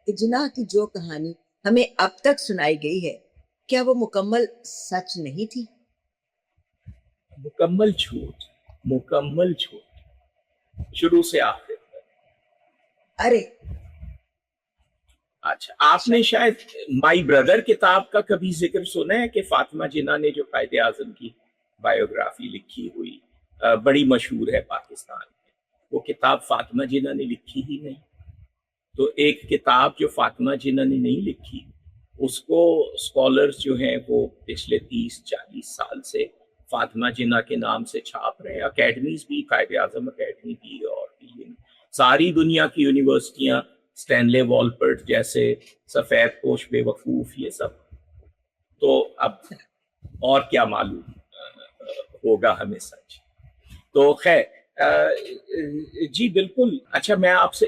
اجنا کی جو کہانی ہمیں اب تک سنائی گئی ہے، کیا وہ مکمل سچ نہیں تھی؟ مکمل جھوٹ، مکمل جھوٹ، شروع سے آخر تک۔ ارے اچھا، آپ نے شاید مائی بردر کتاب کا کبھی ذکر سنا ہے کہ فاطمہ جناح نے جو قائد اعظم کی بایوگرافی لکھی ہوئی بڑی مشہور ہے پاکستان میں، وہ کتاب فاطمہ جناح نے لکھی ہی نہیں۔ تو ایک کتاب جو فاطمہ جناح نے نہیں لکھی، اس کو اسکالرز جو ہیں وہ پچھلے 30-40 سال سے فاطمہ جناح کے نام سے چھاپ رہے ہیں۔ اکیڈمیز بھی، قائد اعظم اکیڈمی بھی، اور بھی ساری دنیا کی یونیورسٹیاں، اسٹینلے والپرٹ جیسے، سفید پوش بے وقوف، یہ سب۔ تو اب اور کیا معلوم ہوگا ہمیں سچ؟ تو خیر، جی بالکل۔ اچھا، میں آپ سے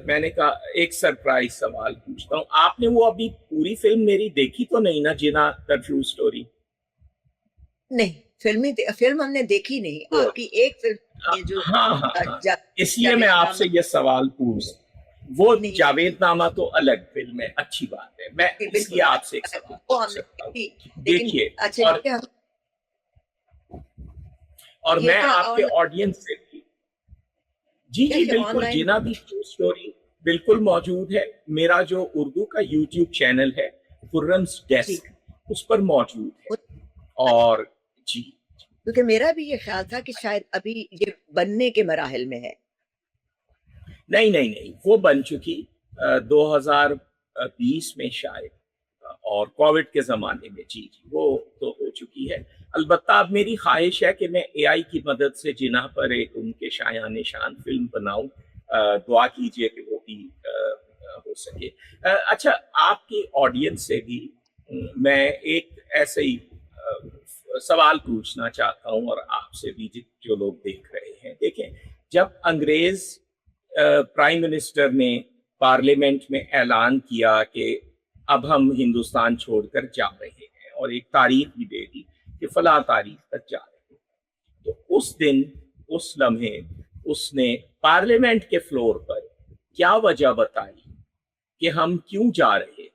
میں نے کہا ایک سرپرائز سوال پوچھتا ہوں۔ آپ نے وہ ابھی پوری فلم میری دیکھی تو نہیں نا، جناح دا ٹرو اسٹوری؟ نہیں، فلم ہم نے دیکھی نہیں، آپ کی ایک فلم جو ہاں، اس لیے میں آپ سے یہ سوال پوچھ، وہ جاوید نامہ تو الگ فلم ہے، اچھی بات ہے، میں اس لیے آپ سے ایک سوال پوچھ سکتا ہوں۔ دیکھیے، اور میں آپ کے آڈینس سے بھی، جی بالکل، جناح دی ٹرو اسٹوری بالکل موجود ہے۔ میرا جو اردو کا یوٹیوب چینل ہے، خرم's ڈیسک، اس پر موجود ہے۔ اور جی، کیونکہ میرا بھی یہ خیال تھا کہ شاید ابھی یہ بننے کے مراحل میں ہے۔ نہیں، وہ بن چکی 2020 میں شاید، اور کووڈ کے زمانے میں، جی وہ تو ہو چکی ہے۔ البتہ اب میری خواہش ہے کہ میں اے آئی کی مدد سے جناح پر ایک ان کے شایان نشان فلم بناؤں۔ دعا کیجئے کہ وہ بھی ہو سکے۔ اچھا، آپ کی آڈینس سے بھی میں ایک ایسے ہی سوال پوچھنا چاہتا ہوں، اور آپ سے بھی جو لوگ دیکھ رہے ہیں۔ دیکھیں، جب انگریز پرائم منسٹر نے پارلیمنٹ میں اعلان کیا کہ اب ہم ہندوستان چھوڑ کر جا رہے ہیں، اور ایک تاریخ بھی دے دی کہ فلاں تاریخ تک جا رہے ہیں، تو اس دن، اس لمحے، اس نے پارلیمنٹ کے فلور پر کیا وجہ بتائی کہ ہم کیوں جا رہے ہیں؟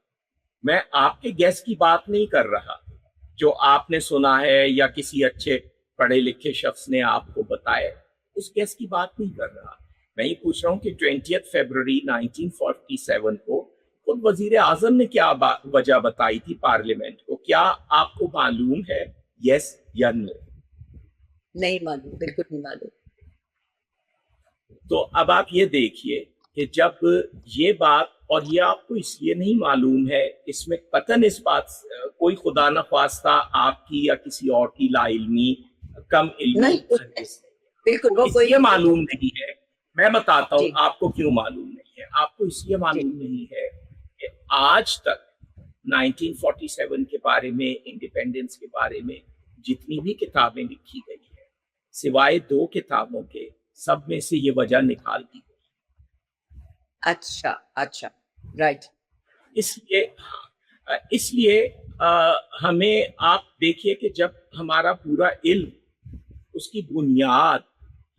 میں آپ کے گیس کی بات نہیں کر رہا جو آپ نے سنا ہے یا کسی اچھے پڑھے لکھے شخص نے آپ کو بتایا، اس گیس کی بات نہیں کر رہا۔ میں یہ پوچھ رہا ہوں کہ 20 فروری 1947 کو خود وزیر اعظم نے کیا وجہ بتائی تھی پارلیمنٹ کو؟ کیا آپ کو معلوم ہے؟ یس یا نو؟ نہیں معلوم، بالکل نہیں معلوم۔ تو اب آپ یہ دیکھیے کہ جب یہ بات، اور یہ آپ کو اس لیے نہیں معلوم ہے، اس میں قطعاً اس بات کوئی خدا نخواستہ آپ کی یا کسی اور کی لا علمی، کم علمی بالکل اس لیے معلوم نہیں ہے۔ میں بتاتا ہوں آپ کو کیوں معلوم نہیں ہے۔ آپ کو اس لیے معلوم نہیں ہے کہ آج تک 1947 کے بارے میں، انڈیپینڈنس کے بارے میں جتنی بھی کتابیں لکھی گئی ہیں، سوائے 2 کتابوں کے، سب میں سے یہ وجہ نکال دی گئی۔ اچھا، رائٹ۔ اس لیے ہمیں، آپ دیکھیے کہ جب ہمارا پورا علم، اس کی بنیاد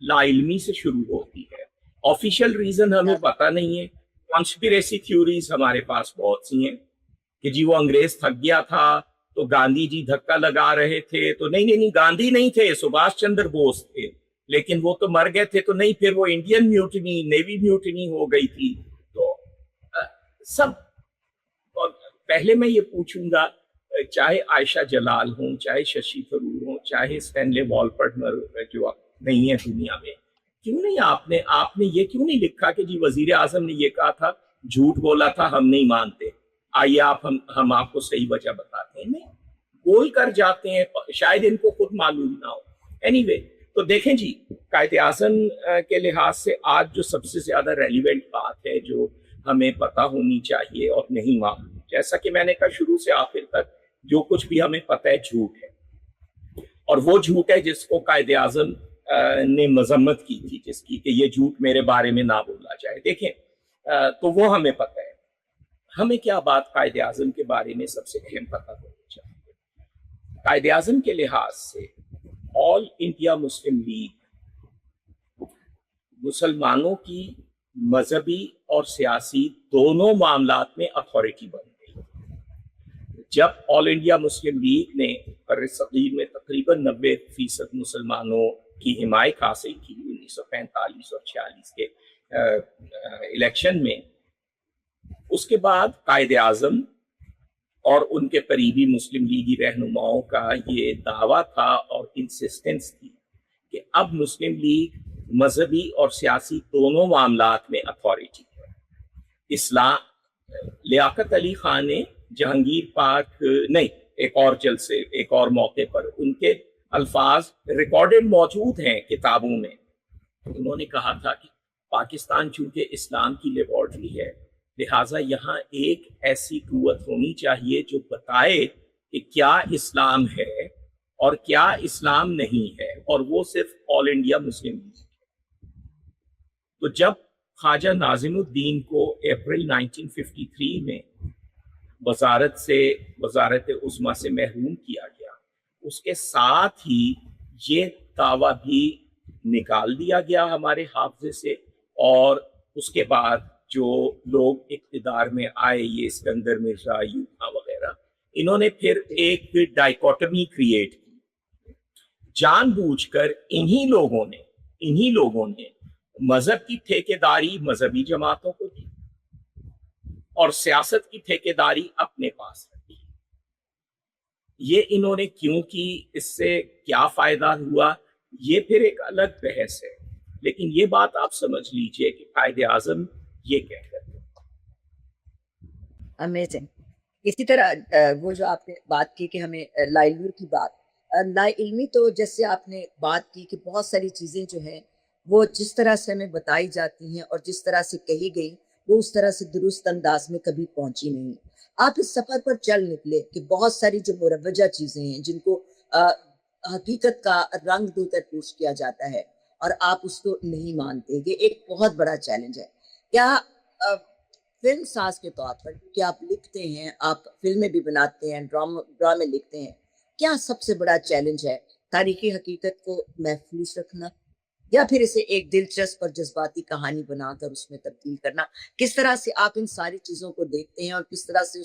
لا علمی سے شروع ہوتی ہے۔ آفیشیل ریزن ہمیں پتہ نہیں ہے، کانسپیریسی تھیوریز ہمارے پاس بہت سی ہیں کہ جی وہ انگریز تھک گیا تھا تو گاندھی جی دھکا لگا رہے تھے، تو نہیں، گاندھی نہیں تھے، سبھاش چندر بوس تھے، لیکن وہ تو مر گئے تھے، تو نہیں، پھر وہ انڈین میوٹنی، نیوی میوٹنی ہو گئی تھی۔ تو سب، اور پہلے میں یہ پوچھوں گا، چاہے عائشہ جلال ہوں، چاہے ششی تھرور ہوں، چاہے اسٹینلے والپرٹ جو نہیں ہے دنیا میں، کیوں نہیں آپ نے یہ کیوں نہیں لکھا کہ جی وزیر اعظم نے یہ کہا تھا، جھوٹ بولا تھا، ہم نہیں مانتے، آئیے ہم آپ کو صحیح وجہ بتاتے ہیں؟ نہیں، بول کر جاتے ہیں، شاید ان کو خود معلوم نہ ہو۔ اینی وے، تو دیکھیں جی، قائد اعظم کے لحاظ سے آج جو سب سے زیادہ ریلیونٹ بات ہے، جو ہمیں پتہ ہونی چاہیے اور نہیں معلوم، جیسا کہ میں نے کہا شروع سے آخر تک جو کچھ بھی ہمیں پتہ ہے جھوٹ ہے، اور وہ جھوٹ ہے جس کو قائد اعظم نے مذمت کی تھی، جس کی کہ یہ جھوٹ میرے بارے میں نہ بولا جائے۔ دیکھیں، تو وہ ہمیں پتہ ہے۔ ہمیں کیا بات قائد اعظم کے بارے میں سب سے اہم پتہ ہونی چاہیے؟ قائد اعظم کے لحاظ سے آل انڈیا مسلم لیگ مسلمانوں کی مذہبی اور سیاسی دونوں معاملات میں اتھارٹی بن گئی. جب آل انڈیا مسلم لیگ نے بر صغیر میں تقریباً 90% مسلمانوں کی حمایت حاصل کی 1945 اور 46 کے الیکشن میں، اس کے بعد قائد اعظم اور ان کے قریبی مسلم لیگی رہنماؤں کا یہ دعویٰ تھا اور انسسٹنس تھی کہ اب مسلم لیگ مذہبی اور سیاسی دونوں معاملات میں اتھارٹی ہے. لیاقت علی خان نے جہانگیر پارک نہیں، ایک اور جلسے، ایک اور موقع پر ان کے الفاظ ریکارڈڈ موجود ہیں کتابوں میں. انہوں نے کہا تھا کہ پاکستان چونکہ اسلام کی لیبارٹری ہے، لہٰذا یہاں ایک ایسی قوت ہونی چاہیے جو بتائے کہ کیا اسلام ہے اور کیا اسلام نہیں ہے، اور وہ صرف آل انڈیا مسلم لیگ ہے. تو جب خواجہ ناظم الدین کو اپریل 1953 میں وزارت عظمیٰ سے محروم کیا گیا، اس کے ساتھ ہی یہ دعویٰ بھی نکال دیا گیا ہمارے حافظے سے. اور اس کے بعد جو لوگ اقتدار میں آئے، یہ اسکندر مرزا، ایوب خان وغیرہ، انہوں نے پھر ایک ڈائکوٹمی کریٹ کی. جان بوجھ کر انہی لوگوں نے مذہب کی ٹھیکیداری مذہبی جماعتوں کو دی اور سیاست کی ٹھیکیداری اپنے پاس رکھی. یہ انہوں نے کیوں کی، اس سے کیا فائدہ ہوا، یہ پھر ایک الگ بحث ہے. لیکن یہ بات آپ سمجھ لیجئے کہ قائد اعظم یہ کہہ رہے ہیں. امیزنگ. اسی طرح وہ جو آپ نے بات کی کہ ہمیں لا علمی کی بات، لا علمی تو جیسے آپ نے بات کی کہ بہت ساری چیزیں جو ہیں وہ جس طرح سے ہمیں بتائی جاتی ہیں اور جس طرح سے کہی گئی، وہ اس طرح سے درست انداز میں کبھی پہنچی نہیں. آپ اس سفر پر چل نکلے کہ بہت ساری جو مروجہ چیزیں ہیں جن کو حقیقت کا رنگ دے کر پیش کیا جاتا ہے اور آپ اس کو نہیں مانتے، یہ ایک بہت بڑا چیلنج ہے. کیا فلم ساز کے طور پر کہ آپ لکھتے ہیں، آپ فلمیں بھی بناتے ہیں، ڈرامے لکھتے ہیں، کیا سب سے بڑا چیلنج ہے تاریخی حقیقت کو محفوظ رکھنا یا پھر اسے ایک دلچسپ اور جذباتی کہانی بنا کر اس میں تبدیل کرنا؟ کس طرح سے آپ ان ساری چیزوں کو دیکھتے ہیں اور کس طرح سے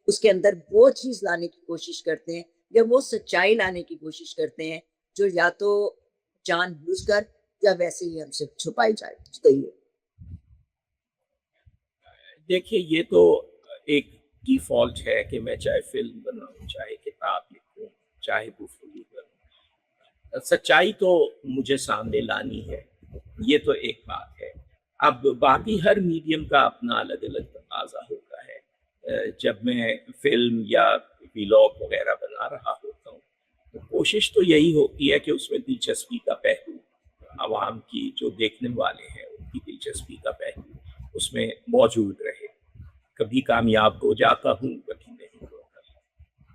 اس کے اندر وہ چیز لانے کی کوشش کرتے ہیں یا وہ سچائی لانے کی کوشش کرتے ہیں جو یا تو جان بوجھ کر یا ویسے ہی ہم سے چھپائی جائے گئی ہے؟ دیکھیے، یہ تو ایک ڈیفالٹ ہے کہ میں چاہے فلم بناؤں، چاہے کتاب لکھوں، چاہے گفتگو کروں، سچائی تو مجھے سامنے لانی ہے. یہ تو ایک بات ہے. اب باقی ہر میڈیم کا اپنا الگ الگ تقاضا ہوتا ہے. جب میں فلم یا ویلاگ وغیرہ بنا رہا ہوتا ہوں تو کوشش تو یہی ہوتی ہے کہ اس میں دلچسپی کا پہلو، عوام کی جو دیکھنے والے ہیں ان کی دلچسپی کا پہلو اس میں موجود رہے. کبھی کامیاب ہو جاتا ہوں،